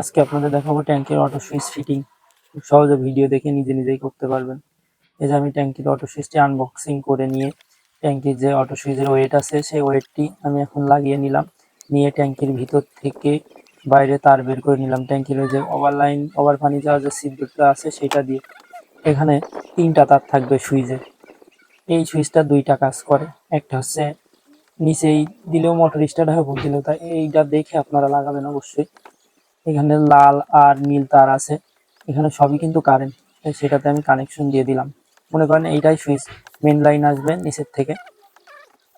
আজকে আপনাদের দেখাবো ট্যাঙ্কের অটো সুইচ ফিটিং। খুব সহজে ভিডিও দেখে নিজেই করতে পারবেন। এই যে আমি ট্যাঙ্কির অটো সুইচটি আনবক্সিং করে নিয়ে ট্যাঙ্কির যে অটো সুইচের ওয়েট আছে সেই ওয়েটটি আমি এখন লাগিয়ে নিলাম। নিয়ে ট্যাঙ্কির ভিতর থেকে বাইরে তার বের করে নিলাম। ট্যাঙ্কির ওই যে ওভার পানি যাওয়ার যে সিটটা আছে সেটা দিয়ে। এখানে 3টা তার থাকবে সুইচের। এই সুইচটা 2টা কাজ করে। একটা হচ্ছে নিচেই দিলেও মোটর স্টার্ট হয়, ভোল্ট দিলেও, তাই এইটা দেখে আপনারা লাগাবেন অবশ্যই। এখানে লাল আর নীল তার আছে, এখানে সবই কিন্তু কারেন্ট, সেটাতে আমি কানেকশন দিয়ে দিলাম। মনে করেন এইটাই সুইচ, মেন লাইন আসবে নিচের থেকে,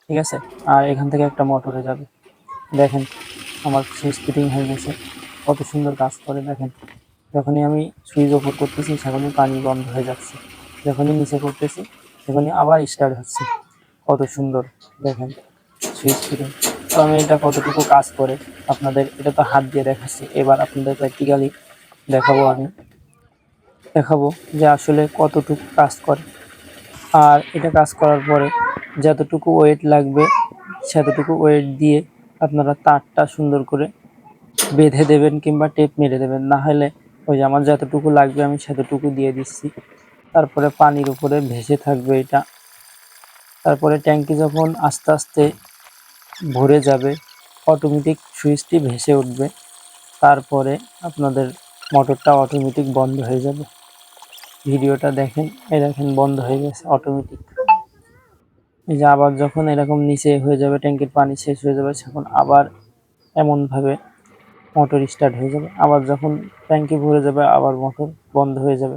ঠিক আছে। আর এখান থেকে একটা মোটরে যাবে। দেখেন আমার সুইচ ফিটিং হয়ে গেছে, কত সুন্দর কাজ করে। দেখেন যখনই আমি সুইচ ওপর করতেছি সেখানেই পানি বন্ধ হয়ে যাচ্ছে, যখনই নিচে করতেছি সেখানে আবার স্টার্ট হচ্ছে। কত সুন্দর দেখেন সুইচ ফিটিং। তো আমি এটা কতটুকু কাজ করে আপনাদের, এটা তো হাত দিয়ে দেখাচ্ছি, এবার আপনাদের প্র্যাকটিক্যালি দেখাবো যে আসলে কতটুকু কাজ করে। আর এটা কাজ করার পরে যতটুকু ওয়েট লাগবে সেতটুকু ওয়েট দিয়ে আপনারা তারটা সুন্দর করে বেঁধে দেবেন কিংবা টেপ মেরে দেবেন। না হলে ওই যে আমার যতটুকু লাগবে আমি সেতটুকু দিয়ে দিচ্ছি, তারপরে পানির উপরে ভেসে থাকবে এটা। তারপরে ট্যাঙ্কি যখন আস্তে আস্তে ভরে যাবে অটোমেটিক সুইচটি ভেসে উঠবে, তারপরে আপনাদের মোটরটা অটোমেটিক বন্ধ হয়ে যাবে। ভিডিওটা দেখেন, এই দেখেন বন্ধ হয়ে গেছে অটোমেটিক। এই যে আবার যখন এরকম নিচে হয়ে যাবে, ট্যাঙ্কির পানি শেষ হয়ে যাবে, তখন আবার এমনভাবে মোটর স্টার্ট হয়ে যাবে। আবার যখন ট্যাঙ্কি ভরে যাবে আবার মোটর বন্ধ হয়ে যাবে।